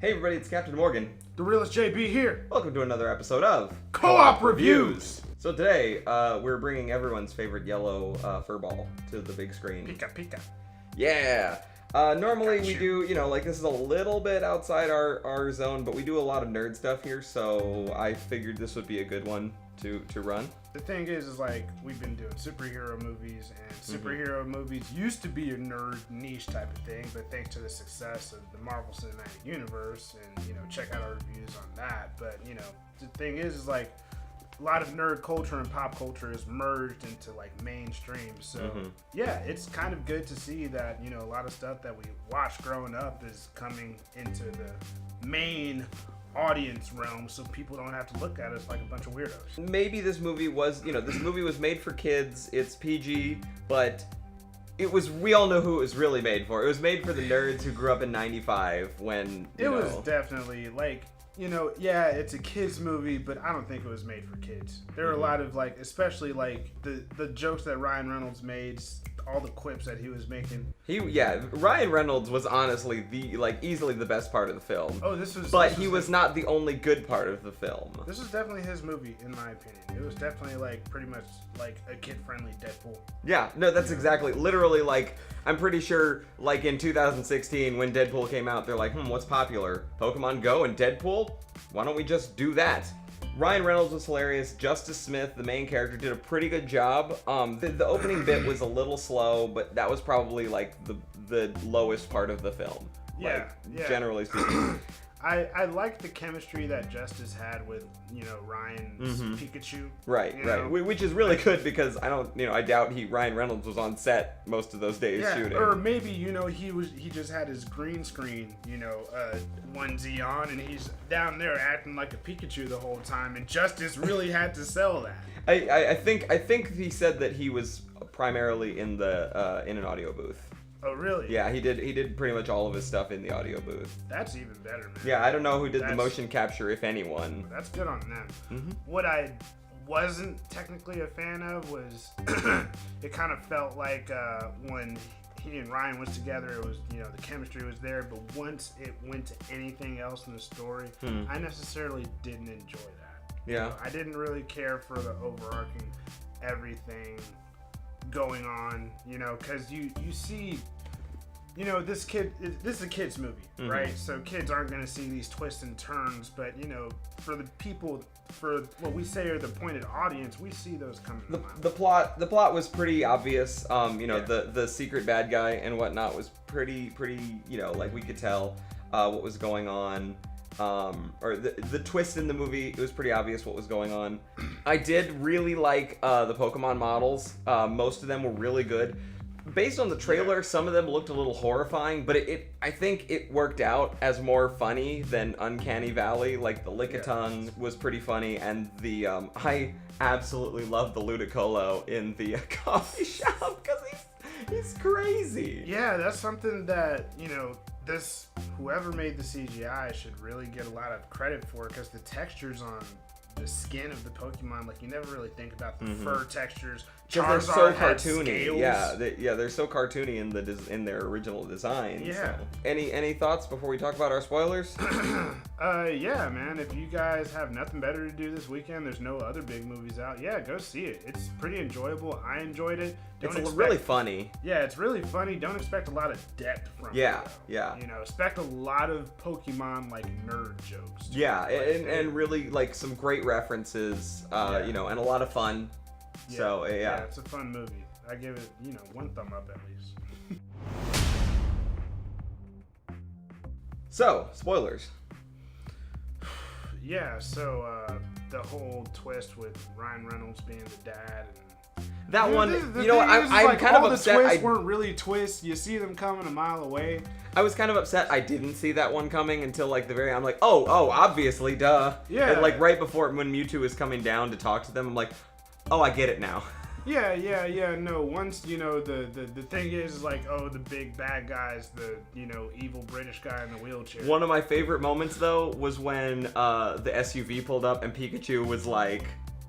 Hey everybody, it's Captain Morgan. The realest JB here. Welcome to another episode of Co-op Reviews. So today, we're bringing everyone's favorite yellow furball to the big screen. Pika Pika. Yeah. Normally we do, like this is a little bit outside our zone, but we do a lot of nerd stuff here, so I figured this would be a good one to run. The thing is like we've been doing superhero movies, and superhero movies used to be a nerd niche type of thing, but thanks to the success of the Marvel Cinematic Universe, and check out our reviews on that. But the thing is like a lot of nerd culture and pop culture is merged into like mainstream. So yeah, it's kind of good to see that a lot of stuff that we watched growing up is coming into the main audience realm, so people don't have to look at us like a bunch of weirdos. Maybe this movie was, this movie was made for kids. It's PG, but we all know who it was really made for. It was made for the nerds who grew up in '95 when it was definitely like, yeah, it's a kids movie, but I don't think it was made for kids. There are a lot of like, especially like the jokes that Ryan Reynolds made, all the quips that he was making. Ryan Reynolds was honestly easily the best part of the film. But he was not the only good part of the film. This is definitely his movie, in my opinion. It was definitely like pretty much like a kid-friendly Deadpool. Yeah, no, that's exactly, literally like, I'm pretty sure like in 2016 when Deadpool came out, they're like, what's popular? Pokemon Go and Deadpool? Why don't we just do that? Ryan Reynolds was hilarious. Justice Smith, the main character, did a pretty good job. The opening bit was a little slow, but that was probably like the lowest part of the film. Yeah, generally speaking. I liked the chemistry that Justice had with Ryan's Pikachu. Right. Which is really good because I doubt Ryan Reynolds was on set most of those days shooting. Or maybe he just had his green screen onesie on, and he's down there acting like a Pikachu the whole time, and Justice really had to sell that. I think he said that he was primarily in an audio booth. Oh, really? Yeah, he did pretty much all of his stuff in the audio booth. That's even better, man. Yeah, I don't know who did the motion capture, if anyone. That's good on them. What I wasn't technically a fan of was it kind of felt like when he and Ryan was together, it was, the chemistry was there, but once it went to anything else in the story, I necessarily didn't enjoy that. Yeah. I didn't really care for the overarching everything going on, because you see, this is a kid's movie, right? So kids aren't going to see these twists and turns, but for the people, for what we say are the pointed audience, we see those coming. The plot was pretty obvious. The secret bad guy and whatnot was pretty like we could tell what was going on. Or the twist in the movie, it was pretty obvious what was going on. I did really like the Pokemon models. Most of them were really good. Based on the trailer, some of them looked a little horrifying, but I think it worked out as more funny than Uncanny Valley. Like the Lickitung was pretty funny, and I absolutely love the Ludicolo in the coffee shop because he's crazy. Yeah, that's something that whoever made the CGI should really get a lot of credit for, because the textures on the skin of the Pokemon, like you never really think about the fur textures. They're so cartoony. Scales. Yeah, they're so cartoony in their original design. Yeah. So. Any thoughts before we talk about our spoilers? Yeah, man. If you guys have nothing better to do this weekend, there's no other big movies out. Yeah, go see it. It's pretty enjoyable. I enjoyed it. It's really funny. Yeah, it's really funny. Don't expect a lot of depth from it. Yeah. Expect a lot of Pokemon like nerd jokes. Yeah, and really like some great references. And a lot of fun. Yeah. So yeah, it's a fun movie. I give it, one thumb up at least. So, spoilers. Yeah, so the whole twist with Ryan Reynolds being the dad, and that one, I'm kind of upset. All the twists weren't really twists. You see them coming a mile away. I was kind of upset I didn't see that one coming until like the very. I'm like, oh, obviously, duh. Yeah. And like right before when Mewtwo was coming down to talk to them, I'm like, oh, I get it now. Yeah. No, once the thing is like, oh, the big bad guy's the evil British guy in the wheelchair. One of my favorite moments though was when the SUV pulled up and Pikachu was like,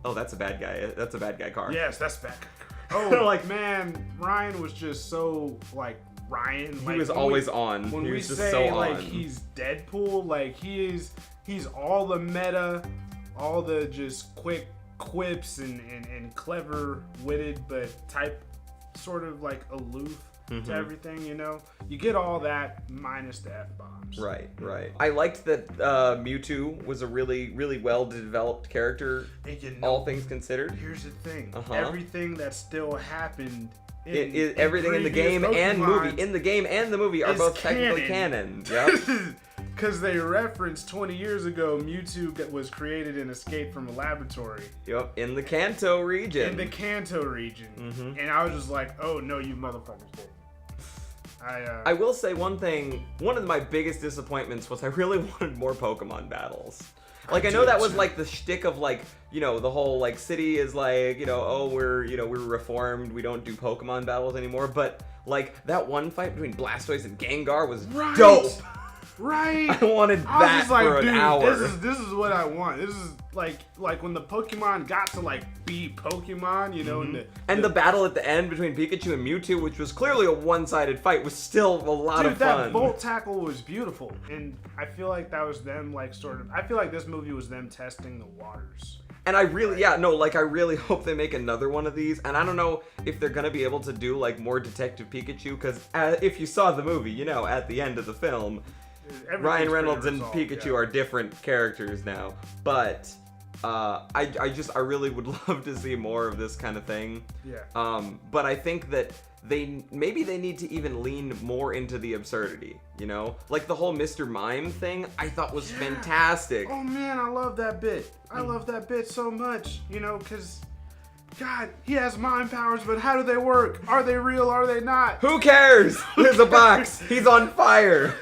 oh, that's a bad guy. That's a bad guy car. Yes, that's a bad guy car. Oh, like man, Ryan was just so like Ryan. He was always on. When he we was just say so like on. he's Deadpool, like he's all the meta, all the just quick quips and clever witted, but type sort of like aloof to everything, you know? You get all that minus the F-bombs. Right. I liked that Mewtwo was a really, really well-developed character, And you know, all things considered. here's the thing. Everything that still happened Everything in the game and movie, in the game and the movie are both technically canon. Yep. Because they referenced 20 years ago, Mewtwo was created and escaped from a laboratory. Yep, in the Kanto region. In the Kanto region. And I was just like, oh no, you motherfuckers did. I will say one thing. One of my biggest disappointments was I really wanted more Pokemon battles. Like I know that was like the shtick of like, you know, the whole like city is like, you know, oh we're reformed, we don't do Pokemon battles anymore. But like that one fight between Blastoise and Gengar was dope. Right. I wanted that for an hour. This is what I want. This is like when the Pokemon got to like be Pokemon, you know, and the battle at the end between Pikachu and Mewtwo, which was clearly a one-sided fight, was still a lot of fun. That Volt tackle was beautiful, and I feel like that was them like sort of. I feel like this movie was them testing the waters. And I really, I really hope they make another one of these. And I don't know if they're gonna be able to do like more Detective Pikachu, because if you saw the movie, you know, at the end of the film, Ryan Reynolds and Pikachu are different characters now. But I really would love to see more of this kind of thing. Yeah. But I think that maybe they need to even lean more into the absurdity, you know? Like the whole Mr. Mime thing, I thought was fantastic. Oh man, I love that bit. I love that bit so much, you know, because God, he has mind powers, but how do they work? Are they real? Are they not? Who cares? Here's a box. He's on fire.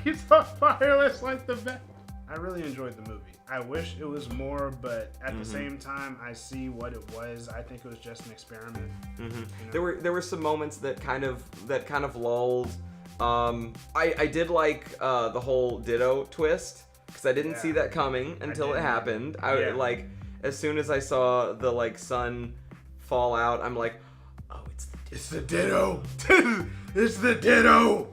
He's on fire. That's like the best. I really enjoyed the movie. I wish it was more, but at the same time, I see what it was. I think it was just an experiment. You know? There were some moments that kind of lulled. I did like the whole Ditto twist because I didn't see that coming until it happened. Like as soon as I saw the like sun fall out, I'm like, oh, it's the Ditto. It's the Ditto.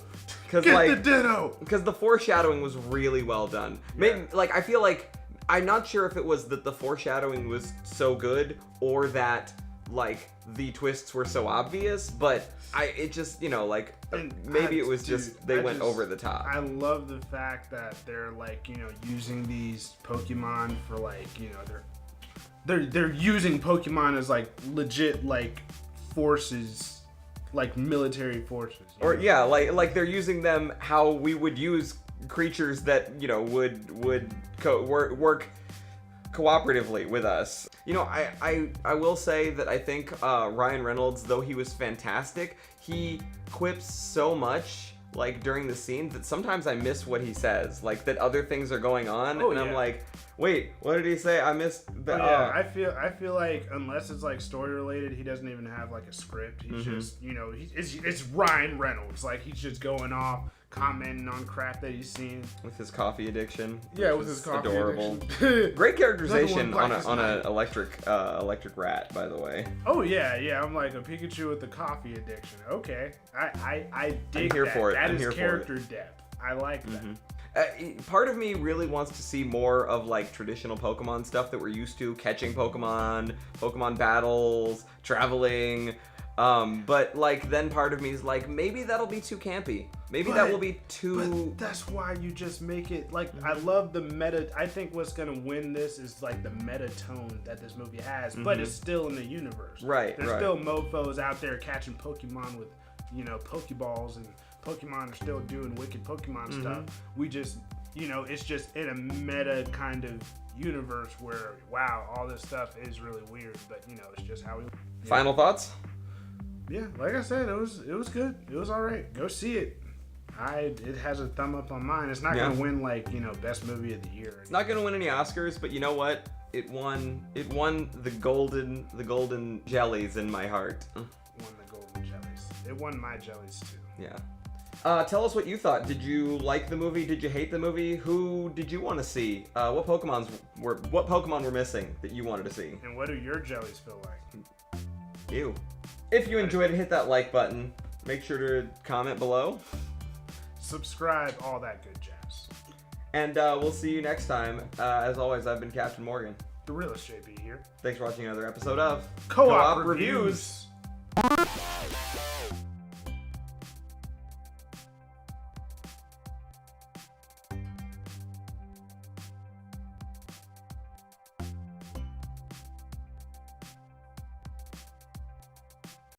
Get the Ditto. Because the foreshadowing was really well done. Maybe like I feel like I'm not sure if it was that the foreshadowing was so good or that like the twists were so obvious, but it just, you know, like maybe it was just they went over the top. I love the fact that they're like, you know, using these Pokemon for like, you know, they're using Pokemon as like legit like forces, like military forces. Or know? like they're using them how we would use creatures that, you know, would work cooperatively with us. You know, I will say that I think Ryan Reynolds, though he was fantastic, he quips so much like during the scene that sometimes I miss what he says, like that other things are going on, I'm like, wait, what did he say? I missed that. I feel like unless it's like story related, he doesn't even have like a script. He's just, you know, it's Ryan Reynolds, like he's just going off commenting on crap that he's seen with his coffee addiction. Yeah, with his coffee adorable. addiction. Great characterization on an electric rat, by the way. Oh yeah. I'm like a Pikachu with the coffee addiction. Okay, I dig I'm here that. for it. That I'm is here character for it. depth. I like that. Part of me really wants to see more of like traditional Pokemon stuff that we're used to, catching Pokemon battles, traveling. But like then part of me is like, maybe that'll be too campy. Maybe that will be too. But that's why you just make it like, I love the meta. I think what's gonna win this is like the meta tone that this movie has, but it's still in the universe. Right. There's still mofos out there catching Pokemon with, you know, Pokeballs, and Pokemon are still doing wicked Pokemon stuff. We just, you know, it's just in a meta kind of universe where, wow, all this stuff is really weird, but you know, it's just how we. Final thoughts? Yeah, like I said, it was good. It was all right. Go see it. It has a thumb up on mine. It's not gonna win like, you know, best movie of the year. It's not gonna win any Oscars, but you know what? It won the golden jellies in my heart. Won the golden jellies. It won my jellies too. Yeah. Tell us what you thought. Did you like the movie? Did you hate the movie? Who did you want to see? What Pokemon were missing that you wanted to see? And what do your jellies feel like? You. If you enjoyed it, hit that like button. Make sure to comment below. Subscribe, all that good jazz. And we'll see you next time. As always, I've been Captain Morgan. The realest JB here. Thanks for watching another episode of Co-op Reviews.